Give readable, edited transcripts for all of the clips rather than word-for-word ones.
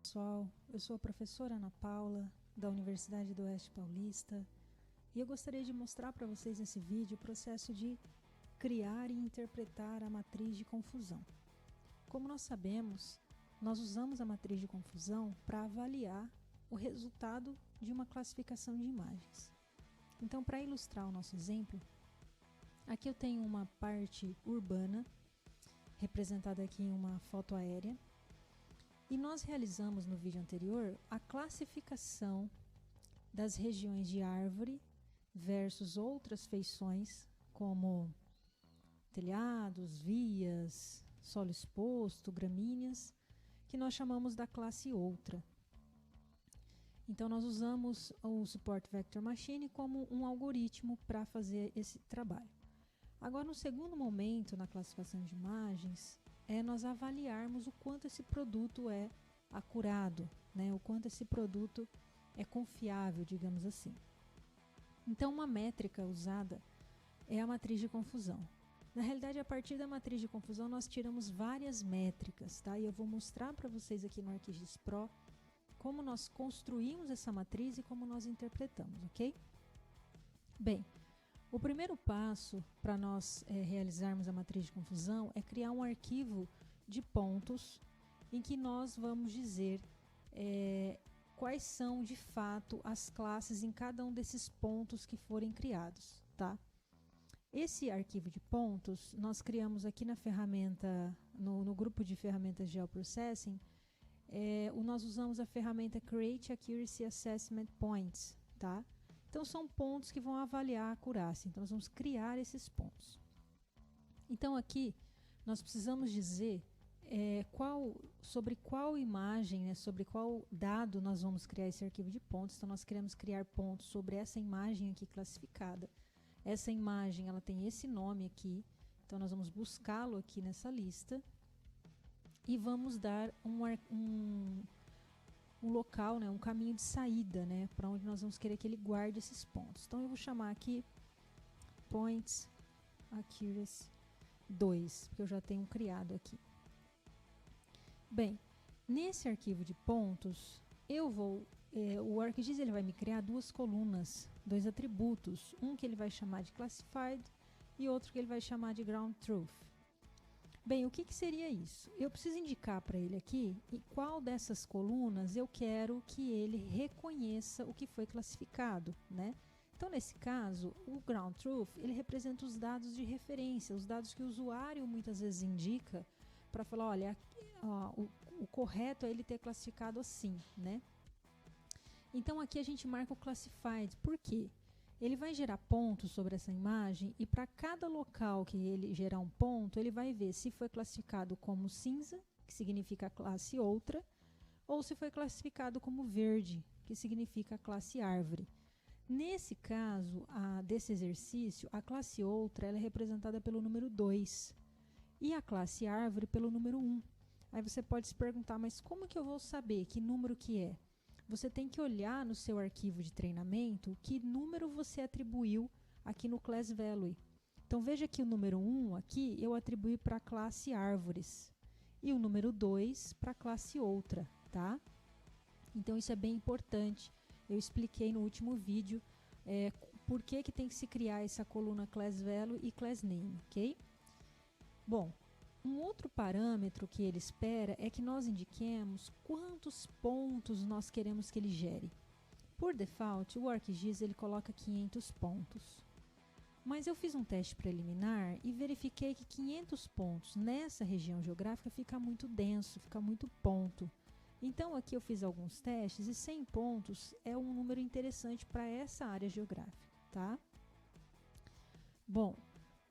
Pessoal, eu sou a professora Ana Paula, da Universidade do Oeste Paulista, e eu gostaria de mostrar para vocês nesse vídeo o processo de criar e interpretar a matriz de confusão. Como nós sabemos, nós usamos a matriz de confusão para avaliar o resultado de uma classificação de imagens. Então, para ilustrar o nosso exemplo, aqui eu tenho uma parte urbana, representada aqui em uma foto aérea, e nós realizamos no vídeo anterior a classificação das regiões de árvore versus outras feições, como telhados, vias, solo exposto, gramíneas, que nós chamamos da classe outra. Então nós usamos o Support Vector Machine como um algoritmo para fazer esse trabalho. Agora, no segundo momento na classificação de imagens, é nós avaliarmos o quanto esse produto é acurado, né? O quanto esse produto é confiável, digamos assim. Então, uma métrica usada é a matriz de confusão. Na realidade, a partir da matriz de confusão, nós tiramos várias métricas, tá? E eu vou mostrar para vocês aqui no ArcGIS Pro como nós construímos essa matriz e como nós interpretamos, ok? Bem, o primeiro passo para nós realizarmos a matriz de confusão é criar um arquivo de pontos em que nós vamos dizer quais são de fato as classes em cada um desses pontos que forem criados, tá? Esse arquivo de pontos nós criamos aqui na ferramenta, no grupo de ferramentas de Geoprocessing. Nós usamos a ferramenta Create Accuracy Assessment Points, tá? Então são pontos que vão avaliar a acurácia, então nós vamos criar esses pontos. Então aqui nós precisamos dizer sobre qual imagem, né, sobre qual dado nós vamos criar esse arquivo de pontos. Então nós queremos criar pontos sobre essa imagem aqui classificada. Essa imagem ela tem esse nome aqui, então nós vamos buscá-lo aqui nessa lista e vamos dar um local, né, um caminho de saída, né, para onde nós vamos querer que ele guarde esses pontos. Então eu vou chamar aqui Points Accuracy 2, porque eu já tenho criado aqui. Bem, nesse arquivo de pontos, o ArcGIS ele vai me criar duas colunas, dois atributos, um que ele vai chamar de Classified e outro que ele vai chamar de Ground Truth. Bem, o que seria isso? Eu preciso indicar para ele aqui em qual dessas colunas eu quero que ele reconheça o que foi classificado, né? Então, nesse caso, o Ground Truth, ele representa os dados de referência, os dados que o usuário muitas vezes indica para falar, olha, o correto é ele ter classificado assim, né? Então, aqui a gente marca o Classified. Por quê? Ele vai gerar pontos sobre essa imagem e para cada local que ele gerar um ponto, ele vai ver se foi classificado como cinza, que significa classe outra, ou se foi classificado como verde, que significa classe árvore. Nesse caso, desse exercício, a classe outra ela é representada pelo número 2 e a classe árvore pelo número 1. Aí você pode se perguntar, mas como que eu vou saber que número que é? Você tem que olhar no seu arquivo de treinamento que número você atribuiu aqui no Class Value. Então veja que o número 1 aqui eu atribuí para a classe árvores e o número 2 para a classe outra, tá? Então isso é bem importante. Eu expliquei no último vídeo por que tem que se criar essa coluna Class Value e Class Name, ok? Bom, um outro parâmetro que ele espera é que nós indiquemos quantos pontos nós queremos que ele gere. Por default, o ArcGIS ele coloca 500 pontos. Mas eu fiz um teste preliminar e verifiquei que 500 pontos nessa região geográfica fica muito denso, fica muito ponto. Então aqui eu fiz alguns testes e 100 pontos é um número interessante para essa área geográfica, tá? Bom,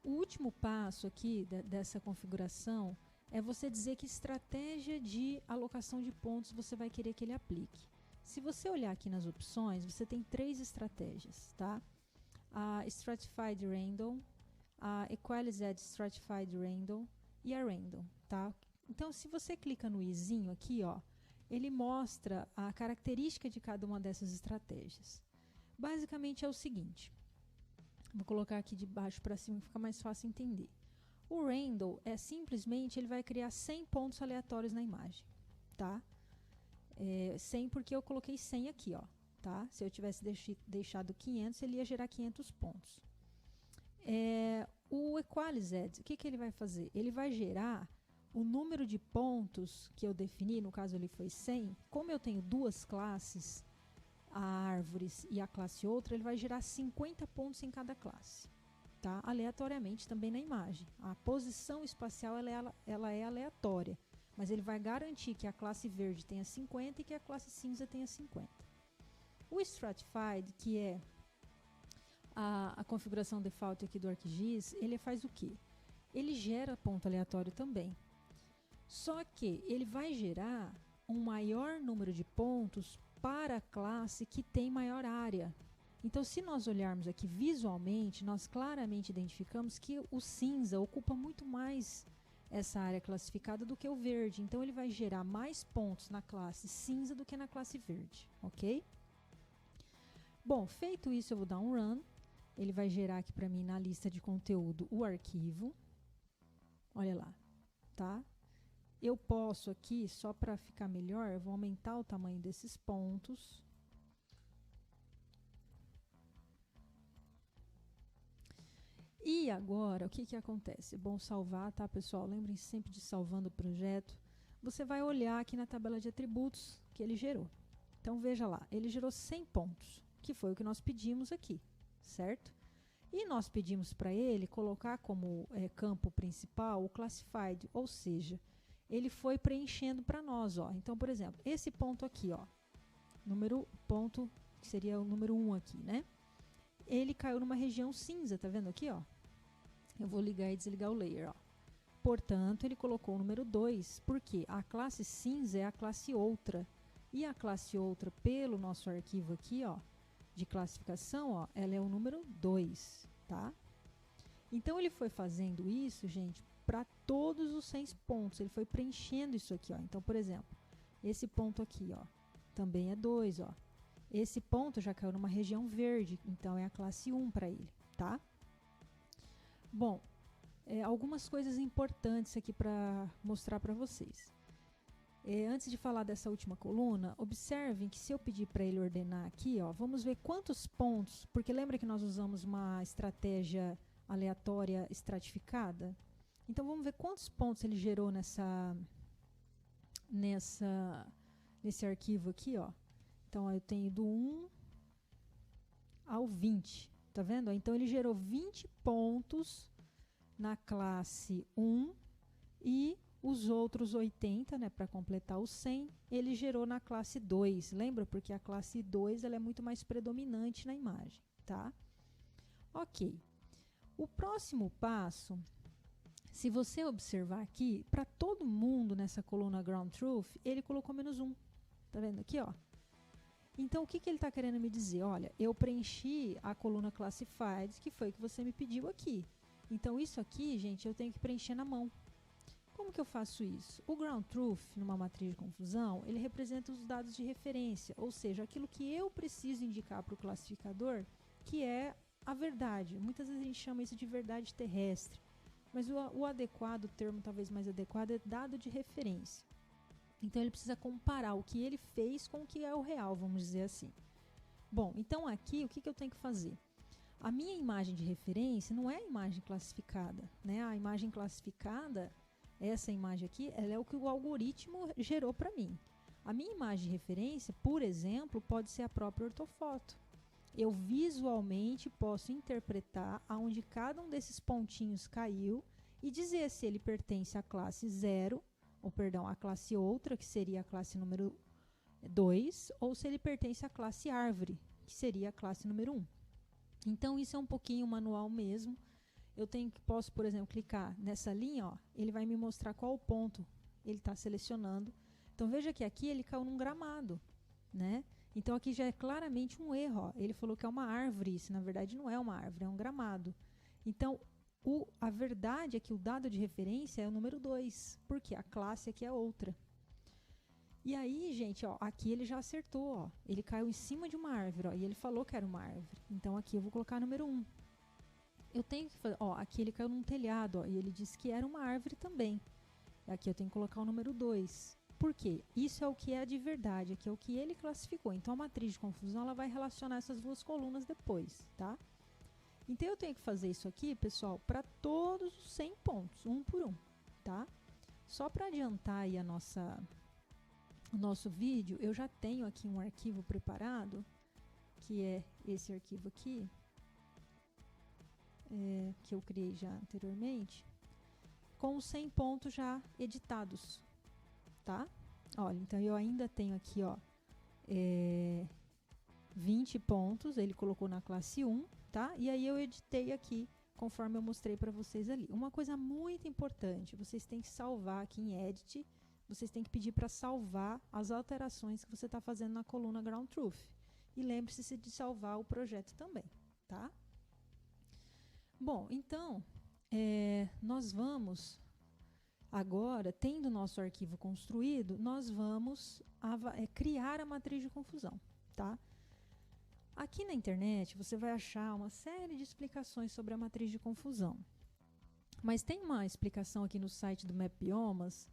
o último passo aqui dessa configuração é você dizer que estratégia de alocação de pontos você vai querer que ele aplique. Se você olhar aqui nas opções, você tem 3 estratégias, tá? A Stratified Random, a Equalized Stratified Random e a Random, tá? Então, se você clica no izinho aqui, ó, ele mostra a característica de cada uma dessas estratégias. Basicamente é o seguinte. Vou colocar aqui de baixo para cima que fica mais fácil entender. O Random simplesmente ele vai criar 100 pontos aleatórios na imagem, tá? 100 porque eu coloquei 100 aqui, ó, tá? Se eu tivesse deixado 500, ele ia gerar 500 pontos. O equalized, o que ele vai fazer? Ele vai gerar o número de pontos que eu defini, no caso ele foi 100. Como eu tenho duas classes, a árvores e a classe outra, ele vai gerar 50 pontos em cada classe, tá? Aleatoriamente também na imagem. A posição espacial ela é aleatória, mas ele vai garantir que a classe verde tenha 50 e que a classe cinza tenha 50. O Stratified, que é a configuração default aqui do ArcGIS, ele faz o quê? Ele gera ponto aleatório também. Só que ele vai gerar um maior número de pontos para a classe que tem maior área. Então, se nós olharmos aqui visualmente, nós claramente identificamos que o cinza ocupa muito mais essa área classificada do que o verde. Então, ele vai gerar mais pontos na classe cinza do que na classe verde, ok? Bom, feito isso, eu vou dar um run. Ele vai gerar aqui para mim na lista de conteúdo o arquivo. Olha lá, tá? Eu posso aqui, só para ficar melhor, eu vou aumentar o tamanho desses pontos. E agora, o que acontece? É bom salvar, tá, pessoal? Lembrem-se sempre de salvando o projeto. Você vai olhar aqui na tabela de atributos que ele gerou. Então, veja lá, ele gerou 100 pontos, que foi o que nós pedimos aqui, certo? E nós pedimos para ele colocar como campo principal o classified, ou seja, ele foi preenchendo para nós, ó. Então, por exemplo, esse ponto aqui, ó, ponto, que seria o número 1 aqui, né? Ele caiu numa região cinza, tá vendo aqui, ó? Eu vou ligar e desligar o layer, ó. Portanto, ele colocou o número 2, porque a classe cinza é a classe outra. E a classe outra, pelo nosso arquivo aqui, ó, de classificação, ó, ela é o número 2, tá? Então, ele foi fazendo isso, gente, para todos os 100 pontos. Ele foi preenchendo isso aqui, ó. Então, por exemplo, esse ponto aqui, ó, também é 2, ó. Esse ponto já caiu numa região verde, então é a classe 1 para ele, tá? Bom, algumas coisas importantes aqui para mostrar para vocês. Antes de falar dessa última coluna, observem que se eu pedir para ele ordenar aqui, ó, vamos ver quantos pontos, porque lembra que nós usamos uma estratégia aleatória estratificada? Então, vamos ver quantos pontos ele gerou nesse arquivo aqui, ó. Então, eu tenho do 1 ao 20, tá vendo? Então, ele gerou 20 pontos na classe 1 e os outros 80, né, para completar os 100, ele gerou na classe 2. Lembra? Porque a classe 2 ela é muito mais predominante na imagem, tá? Ok. O próximo passo, se você observar aqui, para todo mundo nessa coluna Ground Truth, ele colocou -1. Tá vendo aqui, ó? Então, o que ele está querendo me dizer? Olha, eu preenchi a coluna Classified, que foi que você me pediu aqui. Então, isso aqui, gente, eu tenho que preencher na mão. Como que eu faço isso? O Ground Truth, numa matriz de confusão, ele representa os dados de referência, ou seja, aquilo que eu preciso indicar para o classificador, que é a verdade. Muitas vezes a gente chama isso de verdade terrestre, mas o adequado, o termo talvez mais adequado, é dado de referência. Então, ele precisa comparar o que ele fez com o que é o real, vamos dizer assim. Bom, então aqui, o que eu tenho que fazer? A minha imagem de referência não é a imagem classificada, né? A imagem classificada, essa imagem aqui, ela é o que o algoritmo gerou para mim. A minha imagem de referência, por exemplo, pode ser a própria ortofoto. Eu visualmente posso interpretar aonde cada um desses pontinhos caiu e dizer se ele pertence à classe 0, ou perdão, a classe outra, que seria a classe número 2, ou se ele pertence à classe árvore, que seria a classe número 1. Então, isso é um pouquinho manual mesmo. Posso, por exemplo, clicar nessa linha, ó, ele vai me mostrar qual ponto ele está selecionando. Então, veja que aqui ele caiu num gramado, né? Então, aqui já é claramente um erro, ó. Ele falou que é uma árvore, isso na verdade não é uma árvore, é um gramado. Então, a verdade é que o dado de referência é o número 2, porque a classe aqui é outra. E aí, gente, ó, aqui ele já acertou, ó. Ele caiu em cima de uma árvore, ó, e ele falou que era uma árvore. Então, aqui eu vou colocar número 1. Eu tenho que fazer, ó, aqui ele caiu num telhado, ó, e ele disse que era uma árvore também. Aqui eu tenho que colocar o número 2. Por quê? Isso é o que é de verdade, aqui é o que ele classificou. Então, a matriz de confusão ela vai relacionar essas duas colunas depois, tá? Então, eu tenho que fazer isso aqui, pessoal, para todos os 100 pontos, um por um, tá? Só para adiantar aí o nosso vídeo, eu já tenho aqui um arquivo preparado, que é esse arquivo aqui, que eu criei já anteriormente, com os 100 pontos já editados, tá? Olha, então eu ainda tenho aqui, ó, 20 pontos, ele colocou na classe 1, tá? E aí eu editei aqui, conforme eu mostrei para vocês ali. Uma coisa muito importante, vocês têm que salvar aqui em Edit, vocês têm que pedir para salvar as alterações que você está fazendo na coluna Ground Truth. E lembre-se de salvar o projeto também, tá? Bom, então, nós vamos agora, tendo o nosso arquivo construído, nós vamos criar a matriz de confusão, tá? Aqui na internet você vai achar uma série de explicações sobre a matriz de confusão. Mas tem uma explicação aqui no site do Mapbiomas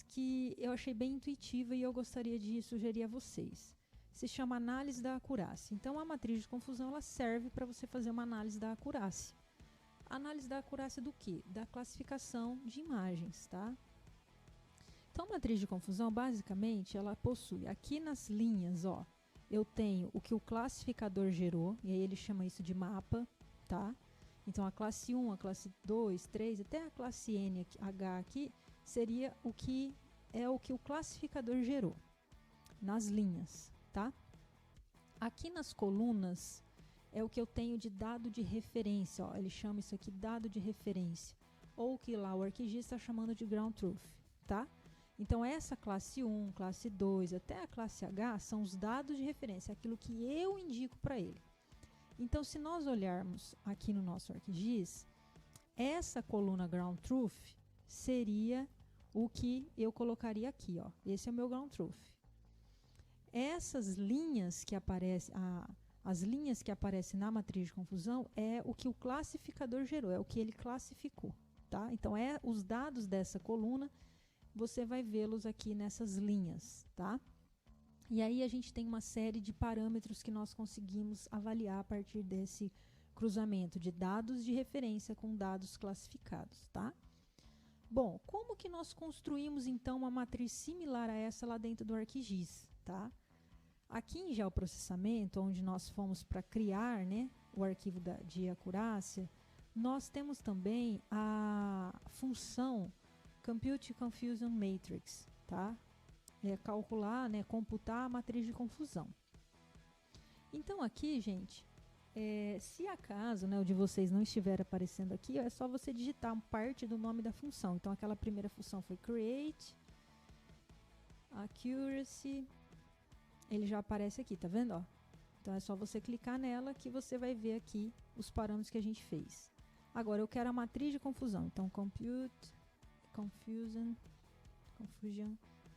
que eu achei bem intuitiva e eu gostaria de sugerir a vocês. Se chama análise da acurácia. Então, a matriz de confusão ela serve para você fazer uma análise da acurácia. Análise da acurácia do quê? Da classificação de imagens, tá? Então, a matriz de confusão, basicamente, ela possui aqui nas linhas, ó, eu tenho o que o classificador gerou, e aí ele chama isso de mapa, tá? Então, a classe 1, a classe 2, 3, até a classe NH aqui, seria o que o classificador gerou, nas linhas, tá? Aqui nas colunas, é o que eu tenho de dado de referência, ó, ele chama isso aqui dado de referência, ou o que lá o arquivista está chamando de ground truth, tá? Então, essa classe 1, classe 2, até a classe H são os dados de referência, aquilo que eu indico para ele. Então, se nós olharmos aqui no nosso ArcGIS, essa coluna ground truth seria o que eu colocaria aqui, ó. Esse é o meu ground truth. Essas linhas que aparecem, as linhas que aparecem na matriz de confusão é o que o classificador gerou, é o que ele classificou, tá? Então, os dados dessa coluna, você vai vê-los aqui nessas linhas, tá? E aí a gente tem uma série de parâmetros que nós conseguimos avaliar a partir desse cruzamento de dados de referência com dados classificados, tá? Bom, como que nós construímos então uma matriz similar a essa lá dentro do ArcGIS, tá? Aqui em geoprocessamento, onde nós fomos para criar, né, o arquivo de acurácia, nós temos também a função Compute Confusion Matrix, tá? Calcular, né, computar a matriz de confusão. Então aqui, gente, se acaso, né, o de vocês não estiver aparecendo aqui, é só você digitar parte do nome da função. Então aquela primeira função foi create, accuracy, ele já aparece aqui, tá vendo? Ó? Então é só você clicar nela que você vai ver aqui os parâmetros que a gente fez. Agora eu quero a matriz de confusão, então compute Confusion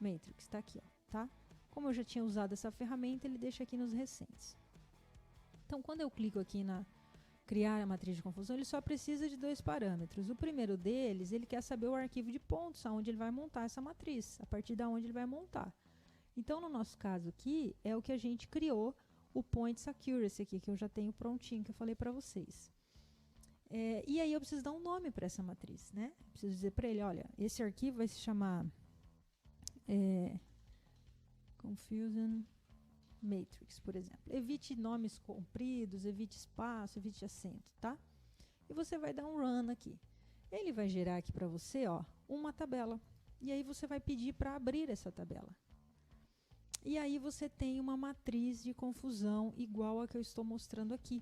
Matrix, tá aqui, ó, tá? Como eu já tinha usado essa ferramenta, ele deixa aqui nos recentes. Então, quando eu clico aqui na criar a matriz de confusão, ele só precisa de 2 parâmetros. O primeiro deles, ele quer saber o arquivo de pontos, aonde ele vai montar essa matriz, a partir da onde ele vai montar. Então, no nosso caso aqui, é o que a gente criou, o Points Accuracy aqui, que eu já tenho prontinho, que eu falei para vocês. E aí eu preciso dar um nome para essa matriz, né? Preciso dizer para ele, olha, esse arquivo vai se chamar Confusion Matrix, por exemplo. Evite nomes compridos, evite espaço, evite acento, tá? E você vai dar um run aqui. Ele vai gerar aqui para você, ó, uma tabela. E aí você vai pedir para abrir essa tabela. E aí você tem uma matriz de confusão igual a que eu estou mostrando aqui.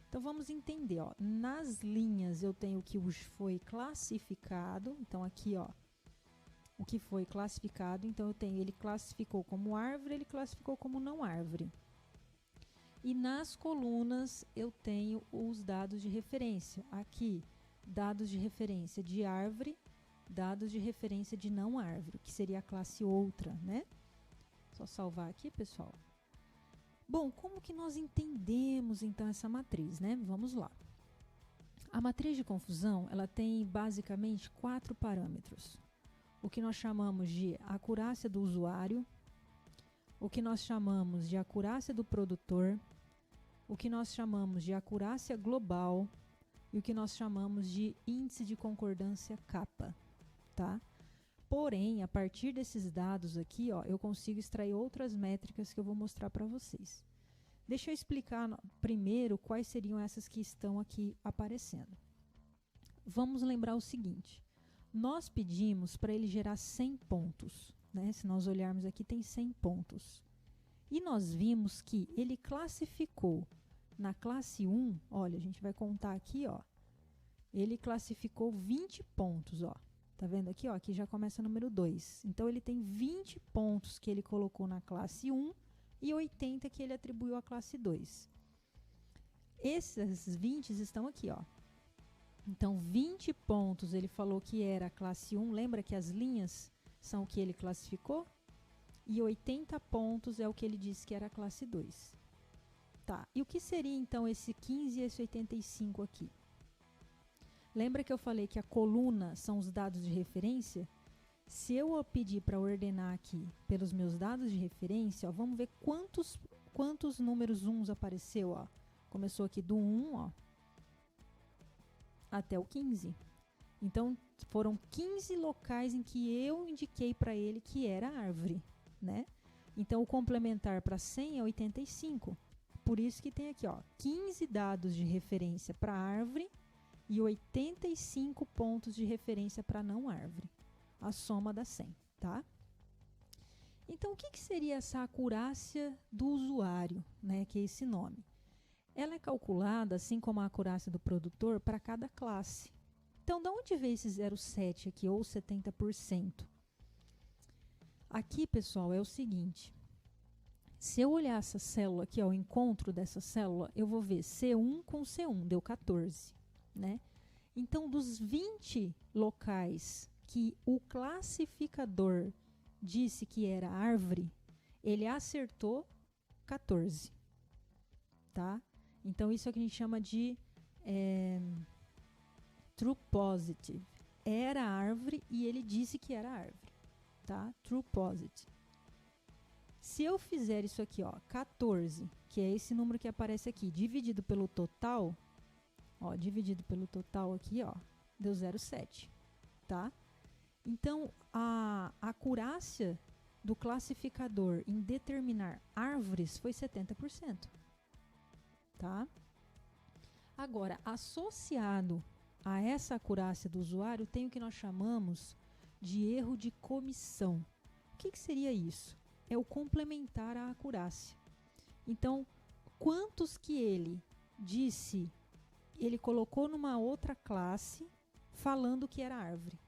Então, vamos entender, ó, nas linhas eu tenho o que foi classificado, então aqui, ó, o que foi classificado, então eu tenho, ele classificou como árvore, ele classificou como não árvore. E nas colunas eu tenho os dados de referência, aqui, dados de referência de árvore, dados de referência de não árvore, que seria a classe outra, né? Só salvar aqui, pessoal. Bom, como que nós entendemos então essa matriz, né? Vamos lá. A matriz de confusão, ela tem basicamente 4 parâmetros. o que nós chamamos de acurácia do usuário, o que nós chamamos de acurácia do produtor, o que nós chamamos de acurácia global e o que nós chamamos de índice de concordância kappa, tá? Porém, a partir desses dados aqui, ó, eu consigo extrair outras métricas que eu vou mostrar para vocês. Deixa eu explicar primeiro quais seriam essas que estão aqui aparecendo. Vamos lembrar o seguinte, nós pedimos para ele gerar 100 pontos, né? Se nós olharmos aqui tem 100 pontos. E nós vimos que ele classificou na classe 1, olha, a gente vai contar aqui, ó, ele classificou 20 pontos, ó. Tá vendo aqui, ó, aqui já começa o número 2. Então, ele tem 20 pontos que ele colocou na classe 1 e 80 que ele atribuiu à classe 2. Esses 20 estão aqui, ó. Então, 20 pontos ele falou que era a classe 1. Lembra que as linhas são o que ele classificou? E 80 pontos é o que ele disse que era a classe 2. Tá, e o que seria então esse 15 e esse 85 aqui? Lembra que eu falei que a coluna são os dados de referência? Se eu pedir para ordenar aqui pelos meus dados de referência, ó, vamos ver quantos números 1 apareceu, ó. Começou aqui do 1, ó, até o 15. Então, foram 15 locais em que eu indiquei para ele que era árvore, né? Então, o complementar para 100 é 85. Por isso que tem aqui, ó, 15 dados de referência para árvore e 85 pontos de referência para não árvore. A soma dá 100, tá? Então, o que seria essa acurácia do usuário, né, que é esse nome? Ela é calculada, assim como a acurácia do produtor, para cada classe. Então, de onde veio esse 0,7 aqui, ou 70%? Aqui, pessoal, é o seguinte. Se eu olhar essa célula aqui, ó, o encontro dessa célula, eu vou ver C1 com C1, deu 14, né? Então, dos 20 locais que o classificador disse que era árvore, ele acertou 14, tá? Então, isso é o que a gente chama de true positive. Era árvore e ele disse que era árvore, tá? True positive. Se eu fizer isso aqui, ó, 14, que é esse número que aparece aqui, dividido pelo total, ó, dividido pelo total aqui, ó, deu 0,7, tá? Então, a acurácia do classificador em determinar árvores foi 70%, tá? Agora, associado a essa acurácia do usuário, tem o que nós chamamos de erro de comissão. O que seria isso? É o complementar à acurácia. Então, quantos que ele disse, ele colocou numa outra classe falando que era árvore.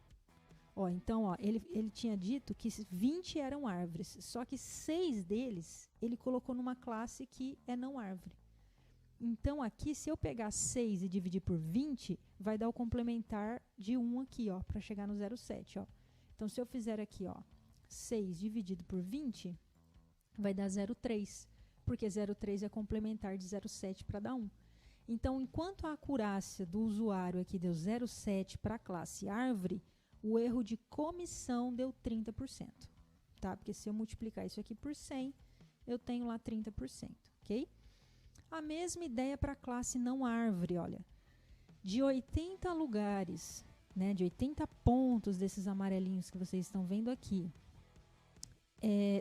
Ó, então, ó, ele tinha dito que 20 eram árvores, só que 6 deles ele colocou numa classe que é não árvore. Então, aqui, se eu pegar 6 e dividir por 20, vai dar o complementar de 1 aqui, ó, para chegar no 0,7, ó. Então, se eu fizer aqui, ó, 6 dividido por 20, vai dar 0,3, porque 0,3 é complementar de 0,7 para dar 1. Então, enquanto a acurácia do usuário aqui deu 0,7 para a classe árvore, o erro de comissão deu 30%, tá? Porque se eu multiplicar isso aqui por 100, eu tenho lá 30%, ok? A mesma ideia para a classe não árvore, olha. De 80 lugares, né, de 80 pontos desses amarelinhos que vocês estão vendo aqui,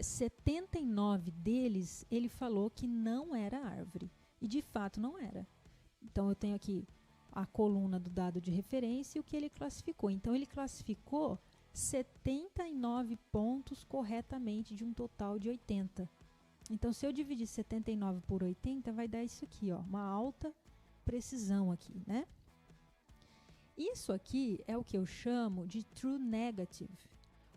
79 deles ele falou que não era árvore. E de fato não era. Então eu tenho aqui a coluna do dado de referência e o que ele classificou. Então ele classificou 79 pontos corretamente de um total de 80. Então se eu dividir 79 por 80 vai dar isso aqui, ó, uma alta precisão aqui, né? Isso aqui é o que eu chamo de true negative,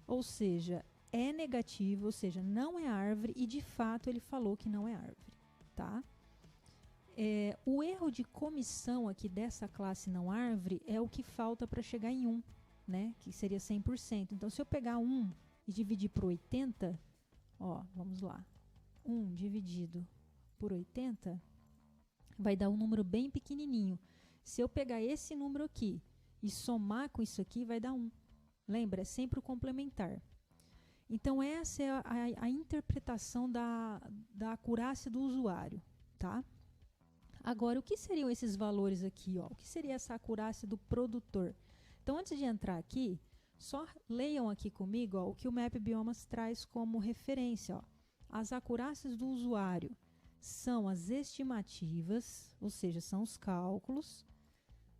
ou seja, é negativo, ou seja, não é árvore e de fato ele falou que não é árvore, tá? O erro de comissão aqui dessa classe não árvore é o que falta para chegar em 1, né? Que seria 100%. Então, se eu pegar 1 e dividir por 80, ó, vamos lá. 1 dividido por 80 vai dar um número bem pequenininho. Se eu pegar esse número aqui e somar com isso aqui, vai dar 1. Lembra? É sempre o complementar. Então, essa é a interpretação da acurácia do usuário, tá? Agora, o que seriam esses valores aqui, ó? O que seria essa acurácia do produtor? Então, antes de entrar aqui, só leiam aqui comigo, ó, o que o Map Biomas traz como referência, ó. As acurácias do usuário são as estimativas, ou seja, são os cálculos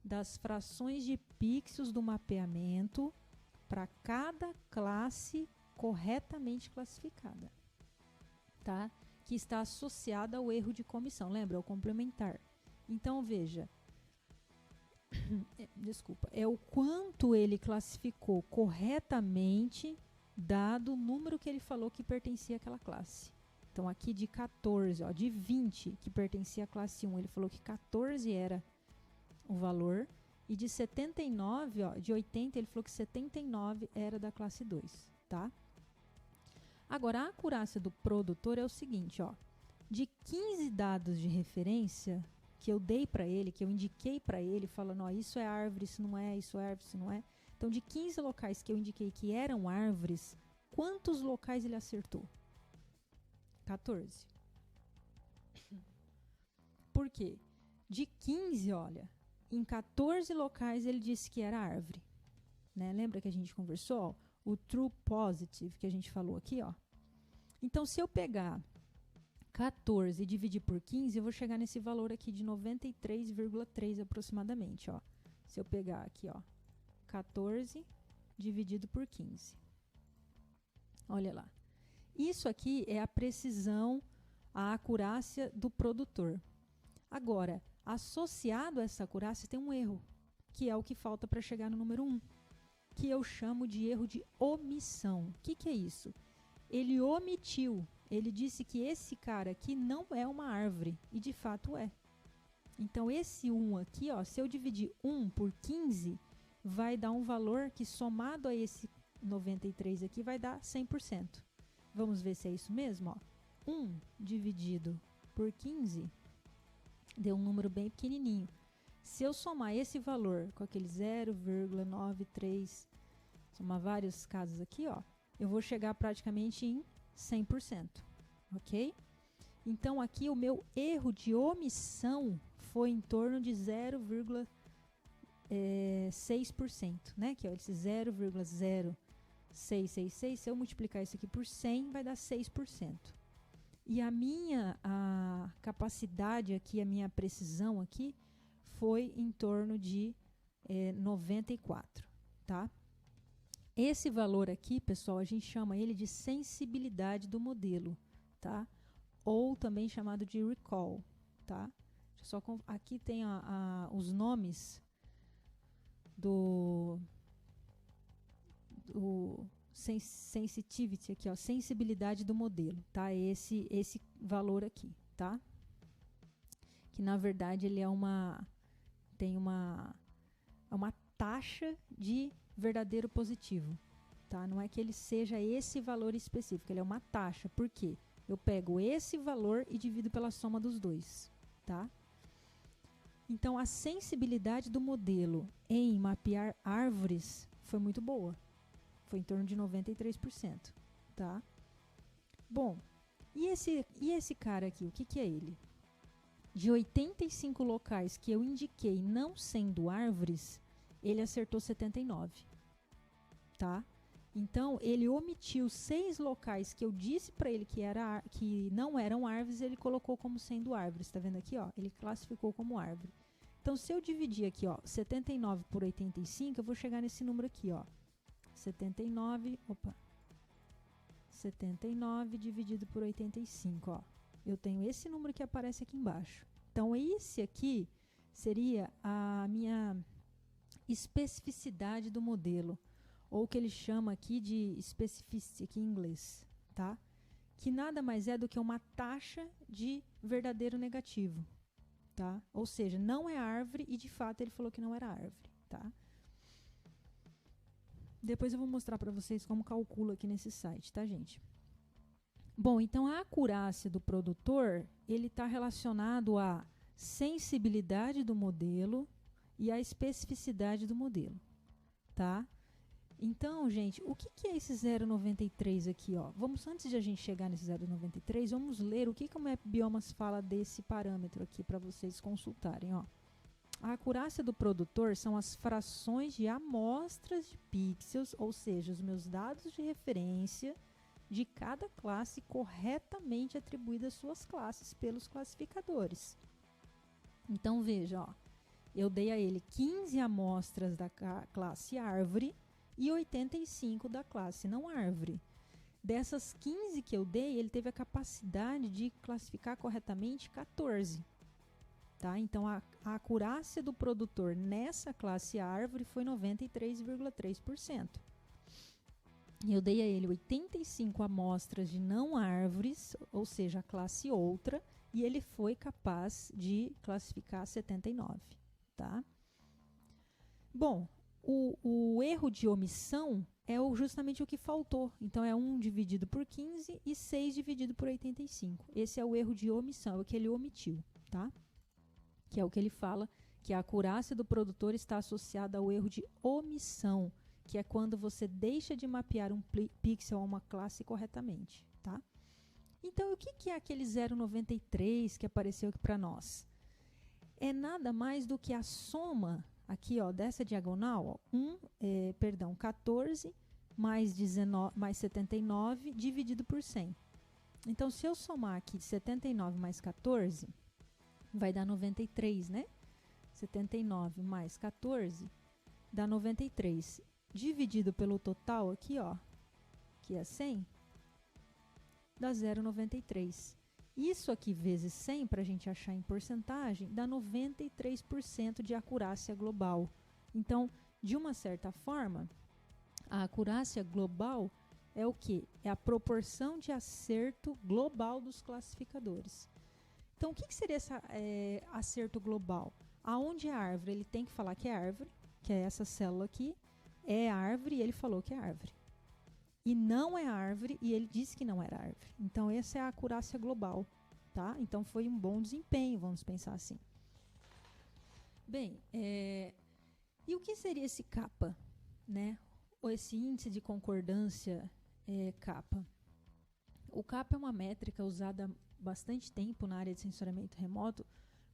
das frações de pixels do mapeamento para cada classe corretamente classificada, tá? Que está associada ao erro de comissão. Lembra? É o complementar. Então, veja, desculpa, é o quanto ele classificou corretamente dado o número que ele falou que pertencia àquela classe. Então, aqui de 14, ó, de 20 que pertencia à classe 1, ele falou que 14 era o valor. E de 79, ó, de 80, ele falou que 79 era da classe 2, tá? Agora, a acurácia do produtor é o seguinte, ó. De 15 dados de referência que eu dei para ele, que eu indiquei para ele, falando, ó, isso é árvore, isso não é, isso é árvore, isso não é. Então, de 15 locais que eu indiquei que eram árvores, quantos locais ele acertou? 14. Por quê? De 15, olha, em 14 locais ele disse que era árvore. Né? Lembra que a gente conversou? Ó, o true positive que a gente falou aqui, ó. Então, se eu pegar 14 e dividir por 15, eu vou chegar nesse valor aqui de 93,3 aproximadamente, ó. Se eu pegar aqui, ó, 14 dividido por 15. Olha lá. Isso aqui é a precisão, a acurácia do produtor. Agora, associado a essa acurácia tem um erro, que é o que falta para chegar no número 1, que eu chamo de erro de omissão. O que é isso? Ele omitiu, ele disse que esse cara aqui não é uma árvore, e de fato é. Então, esse 1 aqui, ó, se eu dividir 1 por 15, vai dar um valor que, somado a esse 93 aqui, vai dar 100%. Vamos ver se é isso mesmo, ó. 1 dividido por 15 deu um número bem pequenininho. Se eu somar esse valor com aquele 0,93, somar vários casos aqui, ó, eu vou chegar praticamente em 100%, ok? Então, aqui o meu erro de omissão foi em torno de 0,6%, né? Que é esse 0,0666, se eu multiplicar isso aqui por 100, vai dar 6%. E a capacidade aqui, a minha precisão aqui, foi em torno de 94, tá? Esse valor aqui, pessoal, a gente chama ele de sensibilidade do modelo, tá? Ou também chamado de recall, tá? Aqui tem os nomes do sensitivity aqui, ó, sensibilidade do modelo, tá? Esse valor aqui, tá? Que na verdade ele é uma taxa de verdadeiro positivo, tá? Não é que ele seja esse valor específico, ele é uma taxa. Por quê? Eu pego esse valor e divido pela soma dos dois, tá? Então, a sensibilidade do modelo em mapear árvores foi muito boa. Foi em torno de 93%, tá? Bom, e esse cara aqui, o que é ele? De 85 locais que eu indiquei não sendo árvores, ele acertou 79, tá? Então, ele omitiu 6 locais que eu disse para ele que não eram árvores, ele colocou como sendo árvores. Tá vendo aqui, ó? Ele classificou como árvore. Então, se eu dividir aqui, ó, 79 por 85, eu vou chegar nesse número aqui, ó. 79 dividido por 85, ó. Eu tenho esse número que aparece aqui embaixo. Então, esse aqui seria a minha especificidade do modelo, ou o que ele chama aqui de specificity, aqui em inglês, tá? Que nada mais é do que uma taxa de verdadeiro negativo, tá? Ou seja, não é árvore e de fato ele falou que não era árvore, tá? Depois eu vou mostrar para vocês como calcula aqui nesse site, tá, gente? Bom, então a acurácia do produtor, ele está relacionado à sensibilidade do modelo e à especificidade do modelo, tá? Então, gente, o que é esse 0,93 aqui, ó? Vamos, antes de a gente chegar nesse 0,93, vamos ler o que o MapBiomas fala desse parâmetro aqui para vocês consultarem, ó. A acurácia do produtor são as frações de amostras de pixels, ou seja, os meus dados de referência de cada classe corretamente atribuídas às suas classes pelos classificadores. Então, veja, ó, eu dei a ele 15 amostras da classe árvore e 85 da classe não árvore. Dessas 15 que eu dei, ele teve a capacidade de classificar corretamente 14. Tá? Então, a acurácia do produtor nessa classe árvore foi 93,3%. Eu dei a ele 85 amostras de não árvores, ou seja, a classe outra, e ele foi capaz de classificar 79. Tá? Bom, o erro de omissão é justamente o que faltou. Então, é 1 dividido por 15 e 6 dividido por 85. Esse é o erro de omissão, é o que ele omitiu, tá? Que é o que ele fala, que a acurácia do produtor está associada ao erro de omissão, que é quando você deixa de mapear um pixel a uma classe corretamente, tá? Então, o que é aquele 0,93 que apareceu aqui para nós? É nada mais do que a soma aqui, ó, dessa diagonal, ó, 14 mais 79 dividido por 100. Então, se eu somar aqui 79 mais 14, vai dar 93, né? 79 mais 14 dá 93. Dividido pelo total aqui, ó, que é 100, dá 0,93. Isso aqui vezes 100, para a gente achar em porcentagem, dá 93% de acurácia global. Então, de uma certa forma, a acurácia global é o quê? É a proporção de acerto global dos classificadores. Então, o que seria esse acerto global? Aonde é a árvore? Ele tem que falar que é árvore, que é essa célula aqui, é árvore e ele falou que é árvore. E não é árvore e ele disse que não era árvore. Então, essa é a acurácia global, tá? Então, foi um bom desempenho, vamos pensar assim. Bem, e o que seria esse kappa, né? Ou esse índice de concordância kappa? O kappa é uma métrica usada há bastante tempo na área de sensoriamento remoto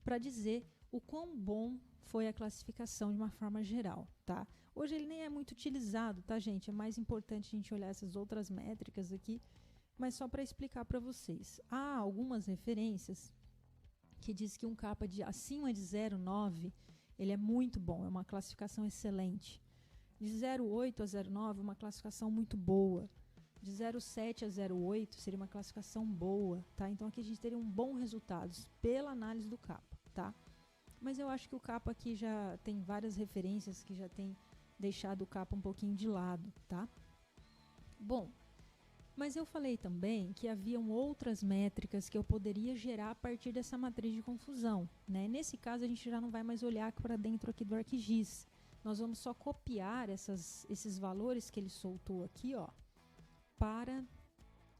para dizer o quão bom foi a classificação de uma forma geral, tá? Hoje ele nem é muito utilizado, tá, gente? É mais importante a gente olhar essas outras métricas aqui, mas só para explicar para vocês. Há algumas referências que diz que um kappa de acima de 0,9, ele é muito bom, é uma classificação excelente. De 0,8 a 0,9, uma classificação muito boa. De 0,7 a 0,8 seria uma classificação boa, tá? Então aqui a gente teria um bom resultado pela análise do kappa, tá? Mas eu acho que o kappa aqui já tem várias referências que já tem deixado o kappa um pouquinho de lado, tá? Bom, mas eu falei também que haviam outras métricas que eu poderia gerar a partir dessa matriz de confusão, né? Nesse caso, a gente já não vai mais olhar para dentro aqui do ArcGIS. Nós vamos só copiar esses valores que ele soltou aqui, ó, para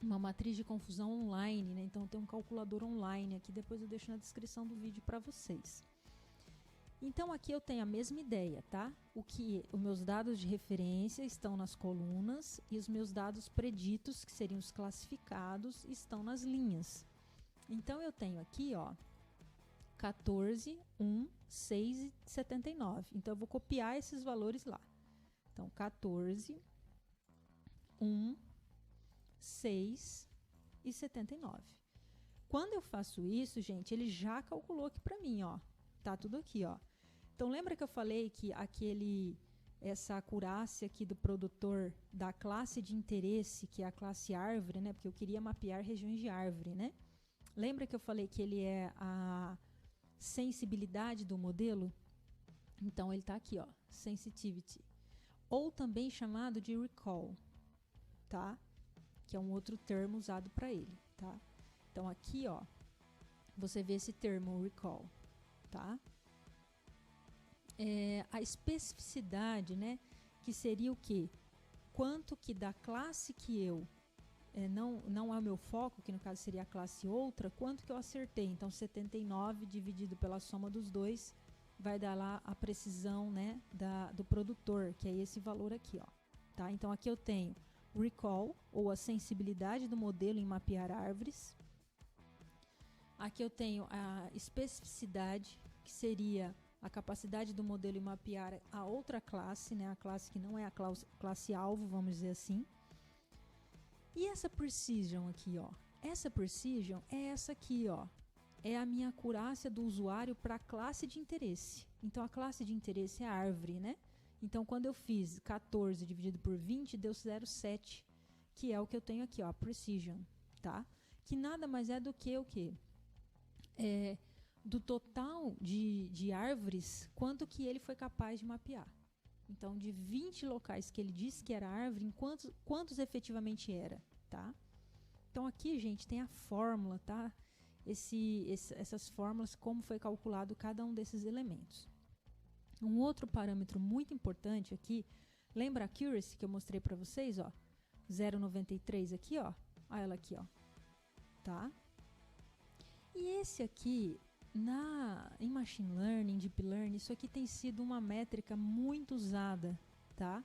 uma matriz de confusão online, né? Então, tem um calculador online aqui, depois eu deixo na descrição do vídeo para vocês. Então, aqui eu tenho a mesma ideia, tá? Os meus dados de referência estão nas colunas e os meus dados preditos, que seriam os classificados, estão nas linhas. Então, eu tenho aqui, ó, 14, 1, 6 e 79. Então, eu vou copiar esses valores lá. Então, 14, 1, 6 e 79. Quando eu faço isso, gente, ele já calculou aqui para mim, ó. Tá tudo aqui, ó. Então, lembra que eu falei que essa acurácia aqui do produtor da classe de interesse, que é a classe árvore, né? Porque eu queria mapear regiões de árvore, né? Lembra que eu falei que ele é a sensibilidade do modelo? Então, ele tá aqui, ó, sensitivity. Ou também chamado de recall, tá? Que é um outro termo usado para ele, tá? Então, aqui, ó, você vê esse termo recall, tá? A especificidade, né, que seria o quê? Quanto que da classe que eu não é o meu foco, que no caso seria a classe outra, quanto que eu acertei? Então, 79 dividido pela soma dos dois vai dar lá a precisão, né, do produtor, que é esse valor aqui, ó, tá? Então aqui eu tenho recall, ou a sensibilidade do modelo em mapear árvores. Aqui eu tenho a especificidade, que seria a capacidade do modelo em mapear a outra classe, né? A classe que não é a classe alvo, vamos dizer assim. E essa precision aqui, ó. Essa precision é essa aqui, ó. É a minha acurácia do usuário para a classe de interesse. Então a classe de interesse é a árvore, né? Então quando eu fiz 14 dividido por 20, deu 0,7, que é o que eu tenho aqui, ó, a precision, tá? Que nada mais é do que o quê? Do total de árvores, quanto que ele foi capaz de mapear. Então, de 20 locais que ele disse que era árvore, em quantos efetivamente era, tá? Então, aqui, gente, tem a fórmula, tá? Essas fórmulas, como foi calculado cada um desses elementos. Um outro parâmetro muito importante aqui, lembra a accuracy que eu mostrei para vocês, ó? 0,93 aqui, ó. Olha ela aqui, ó. Tá? E esse aqui, em Machine Learning, Deep Learning, isso aqui tem sido uma métrica muito usada, tá?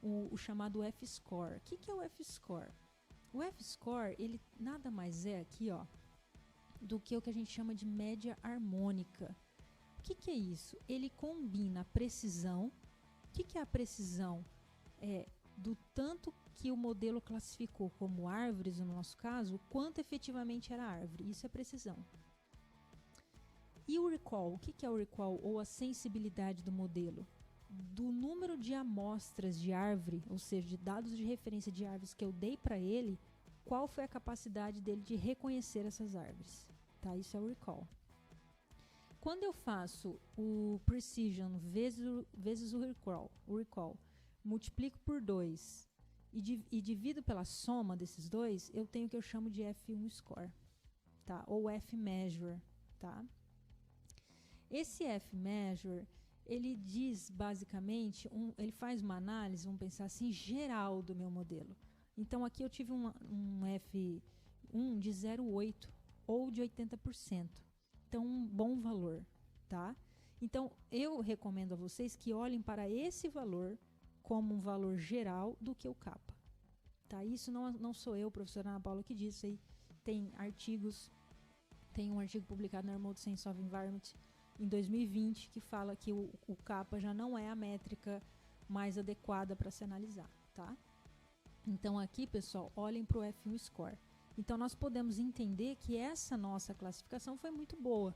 O chamado F-score. O que é o F-score? O F-score, ele nada mais é aqui, ó, do que o que a gente chama de média harmônica. O que é isso? Ele combina a precisão. O que é a precisão? É do tanto que o modelo classificou como árvores, no nosso caso, quanto efetivamente era árvore. Isso é precisão. E o recall? O que é o recall, ou a sensibilidade do modelo? Do número de amostras de árvore, ou seja, de dados de referência de árvores que eu dei para ele, qual foi a capacidade dele de reconhecer essas árvores. Tá? Isso é o recall. Quando eu faço o precision vezes o recall, multiplico por 2 e divido pela soma desses dois, eu tenho o que eu chamo de F1 score, tá? Ou F-measure, tá? Esse F-measure, ele diz basicamente, ele faz uma análise, vamos pensar assim, geral do meu modelo. Então aqui eu tive um F1 de 0,8 ou de 80%. Então um bom valor, tá? Então eu recomendo a vocês que olhem para esse valor como um valor geral do que o capa, tá? Isso não sou eu, professora Ana Paula, que disse aí. Tem um artigo publicado na Remote Sense of Environment em 2020 que fala que o capa já não é a métrica mais adequada para se analisar, tá? Então aqui, pessoal, olhem para o F1 score. Então nós podemos entender que essa nossa classificação foi muito boa.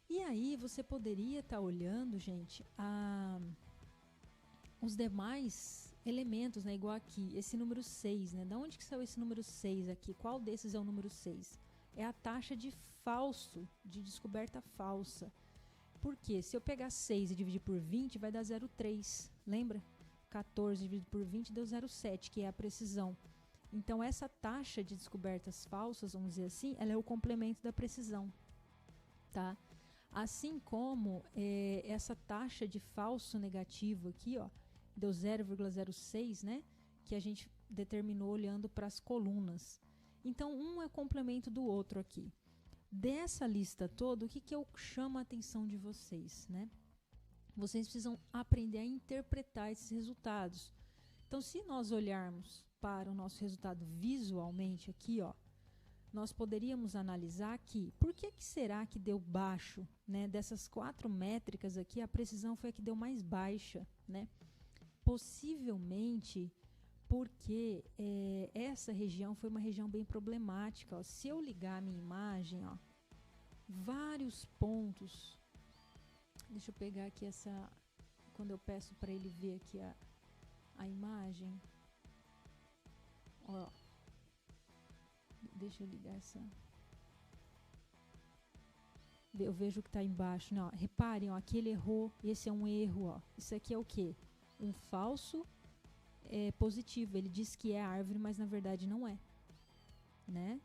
E aí você poderia estar olhando, gente, os demais elementos, né? Igual aqui, esse número 6, né? Da onde que saiu esse número 6 aqui? Qual desses é o número 6? É a taxa de falso, de descoberta falsa. Por quê? Se eu pegar 6 e dividir por 20, vai dar 0,3. Lembra? 14 dividido por 20 deu 0,7, que é a precisão. Então, essa taxa de descobertas falsas, vamos dizer assim, ela é o complemento da precisão, tá? Assim como essa taxa de falso negativo aqui, ó, deu 0,06, né? Que a gente determinou olhando para as colunas. Então, um é complemento do outro aqui. Dessa lista toda, o que eu chamo a atenção de vocês, né? Vocês precisam aprender a interpretar esses resultados. Então, se nós olharmos para o nosso resultado visualmente aqui, ó, nós poderíamos analisar aqui, por que será que deu baixo, né? Dessas 4 métricas aqui, a precisão foi a que deu mais baixa, né? Possivelmente porque essa região foi uma região bem problemática, ó. Se eu ligar a minha imagem, ó, vários pontos, deixa eu pegar aqui quando eu peço para ele ver aqui a imagem, ó, deixa eu ligar eu vejo que está embaixo, né? Ó, reparem, ó, aqui ele errou, esse é um erro, ó. Isso aqui é o quê? Um falso positivo. Ele diz que é árvore, mas na verdade não é, né?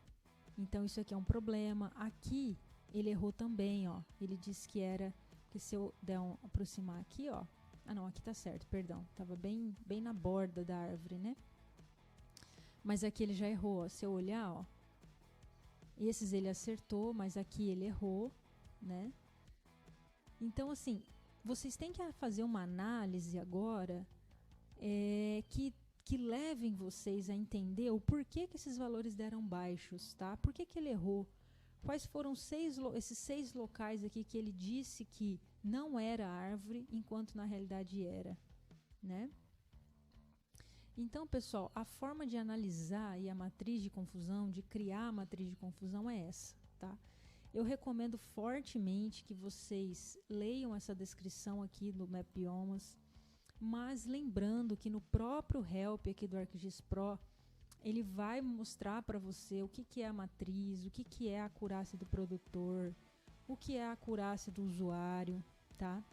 Então isso aqui é um problema. Aqui ele errou também, ó. Ele disse que era, que se eu aproximar aqui, ó. Ah, não, aqui tá certo, perdão. Tava bem na borda da árvore, né? Mas aqui ele já errou, ó. Se eu olhar, ó, esses ele acertou, mas aqui ele errou, né? Então, assim, vocês têm que fazer uma análise agora que levem vocês a entender o porquê que esses valores deram baixos, tá? Por que ele errou? Quais foram esses 6 locais aqui que ele disse que não era árvore, enquanto na realidade era, né? Então, pessoal, a forma de analisar e a matriz de confusão, de criar a matriz de confusão é essa, tá? Eu recomendo fortemente que vocês leiam essa descrição aqui do MapBiomas, mas lembrando que no próprio help aqui do ArcGIS Pro, ele vai mostrar para você o que é a matriz, o que é a acurácia do produtor, o que é a acurácia do usuário, tá?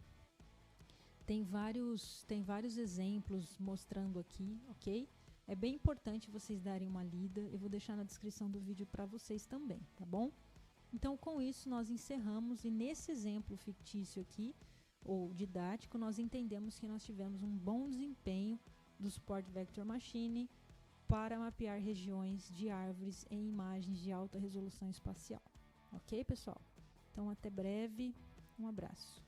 Tem vários exemplos mostrando aqui, ok? É bem importante vocês darem uma lida. Eu vou deixar na descrição do vídeo para vocês também, tá bom? Então, com isso, nós encerramos. E nesse exemplo fictício aqui, ou didático, nós entendemos que nós tivemos um bom desempenho do Support Vector Machine para mapear regiões de árvores em imagens de alta resolução espacial. Ok, pessoal? Então, até breve. Um abraço.